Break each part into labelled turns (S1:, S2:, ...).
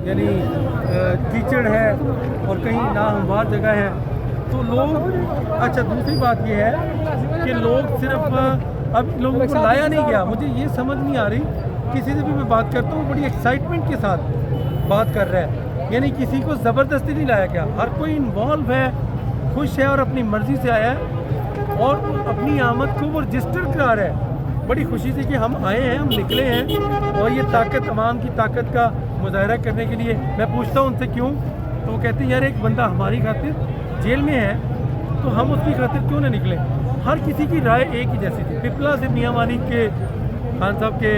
S1: یعنی کیچڑ ہے اور کہیں ناہموار جگہ ہے تو لوگ اچھا دوسری بات یہ ہے کہ لوگ صرف اب لوگوں کو لایا نہیں گیا. مجھے یہ سمجھ نہیں آ رہی, کسی سے بھی میں بات کرتا ہوں بڑی ایکسائٹمنٹ کے ساتھ بات کر رہا ہے, یعنی کسی کو زبردستی نہیں لایا گیا, ہر کوئی انوالو ہے, خوش ہے اور اپنی مرضی سے آیا ہے اور اپنی آمد کو وہ رجسٹر کرا رہا ہے بڑی خوشی سے کہ ہم آئے ہیں, ہم نکلے ہیں اور یہ طاقت عوام کی طاقت کا مظاہرہ کرنے کے لیے. میں پوچھتا ہوں ان سے کیوں, تو وہ کہتے ہیں یار ایک بندہ ہماری خاطر جیل میں ہے تو ہم اس کی خاطر کیوں نہ نکلیں. ہر کسی کی رائے ایک ہی جیسی تھی. پپلا سے میاں مالک کے خان صاحب کے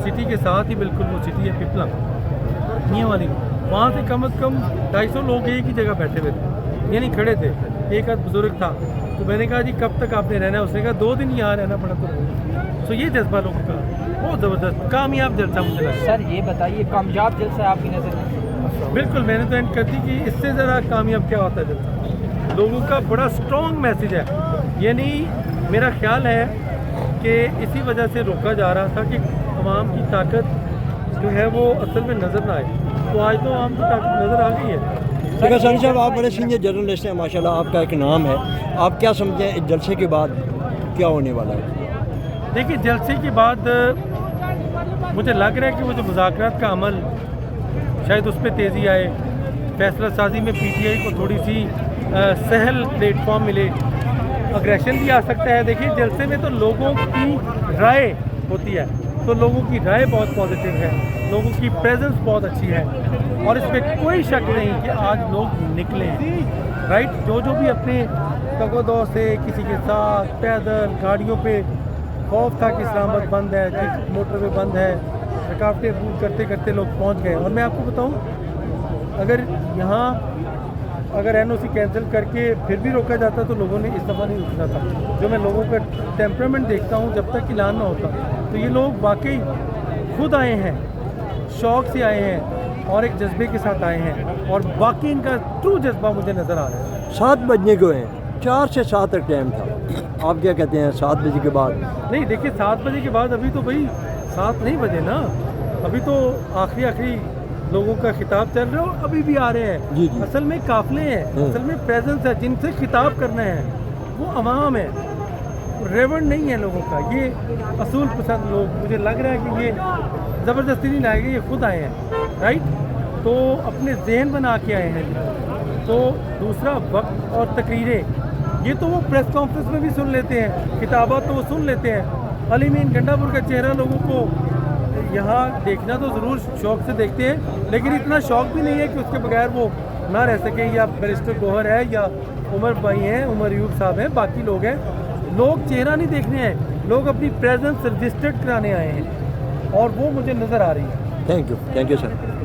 S1: سٹی کے ساتھ ہی بالکل وہ سٹی ہے پپلا میاں مالک, وہاں سے کم از کم 250 لوگ ایک ہی جگہ بیٹھے ہوئے تھے, یعنی کھڑے تھے. ایک آدھ بزرگ تھا تو میں نے کہا جی کب تک آپ نے رہنا ہے, اس نے کہا 2 دن یہاں رہنا پڑا تو یہ جذبہ لوگوں کا بہت زبردست کامیاب جلسہ مجھے لگا.
S2: سر یہ بتائیے کامیاب جلسہ آپ کی نظر میں؟
S1: بالکل, میں نے تو اینڈ کر دی کہ اس سے ذرا کامیاب کیا ہوتا ہے جلسہ. لوگوں کا بڑا اسٹرانگ میسیج ہے, یعنی میرا خیال ہے کہ اسی وجہ سے روکا جا رہا تھا کہ عوام کی طاقت جو ہے وہ اصل میں نظر نہ آئے, تو آج تو عوام کی طاقت نظر آ گئی ہے.
S3: دیکھا سانی صاحب آپ بڑے سینئر جرنلسٹ ہیں ماشاءاللہ, آپ کا ایک نام ہے, آپ کیا سمجھیں اس جلسے کے بعد کیا ہونے والا ہے؟
S1: دیکھیے جلسے کے بعد مجھے لگ رہا ہے کہ وہ جو مذاکرات کا عمل شاید اس پہ تیزی آئے, فیصلہ سازی میں پی ٹی آئی کو تھوڑی سی سہل پلیٹ فارم ملے, اگریشن بھی آ سکتا ہے. دیکھیے جلسے میں تو لوگوں کی رائے ہوتی ہے, تو لوگوں کی رائے بہت پازیٹیو ہے, لوگوں کی پریزنس بہت اچھی ہے اور اس پہ کوئی شک نہیں کہ آج لوگ نکلے ہیں رائٹ. جو بھی اپنے تگودو سے کسی کے ساتھ پیدل گاڑیوں پہ خوف تھا کہ اسلام آباد بند ہے, موٹر وے بند ہے, رکاوٹیں دور کرتے کرتے لوگ پہنچ گئے. اور میں آپ کو بتاؤں اگر یہاں اگر این او سی کینسل کر کے پھر بھی روکا جاتا تو لوگوں نے اس دفعہ نہیں رکنا تھا. جو میں لوگوں کا ٹیمپرامنٹ دیکھتا ہوں جب تک اعلان نہ ہوتا تو یہ لوگ واقعی خود آئے ہیں, شوق سے آئے ہیں اور ایک جذبے کے ساتھ آئے ہیں اور باقی ان کا ٹرو جذبہ مجھے نظر آ رہا ہے.
S3: 7 بجنے کو ہیں, 4 سے 7 تک ٹائم تھا, آپ کیا کہتے ہیں 7 بجے کے بعد؟
S1: نہیں دیکھیے 7 بجے کے بعد ابھی تو بھائی 7 نہیں بجے نا, ابھی تو آخری لوگوں کا خطاب چل رہا ہے, ابھی بھی آ رہے ہیں.
S3: جی
S1: اصل میں قافلے ہیں, اصل میں پریزنس ہے, جن سے خطاب کرنا ہے وہ عوام ہے, ریونڈ نہیں ہے لوگوں کا. یہ اصول پسند لوگ, مجھے لگ رہا ہے کہ یہ زبردستی نہیں لائے گے, یہ خود آئے ہیں رائٹ, تو اپنے ذہن بنا کے آئے ہیں. تو دوسرا وقت اور تقریریں یہ تو وہ پریس کانفرنس میں بھی سن لیتے ہیں, خطابات تو وہ سن لیتے ہیں. علی مین گنڈا پور کا چہرہ لوگوں کو یہاں دیکھنا تو ضرور شوق سے دیکھتے ہیں, لیکن اتنا شوق بھی نہیں ہے کہ اس کے بغیر وہ نہ رہ سکیں. یا بیرسٹر گوہر ہے یا عمر بھائی ہیں, عمر ایوب صاحب ہیں, باقی لوگ ہیں. لوگ چہرہ نہیں دیکھنے ہیں, لوگ اپنی پریزنس رجسٹرڈ کرانے آئے ہیں اور وہ مجھے نظر آ رہی ہے.
S3: Thank you sir.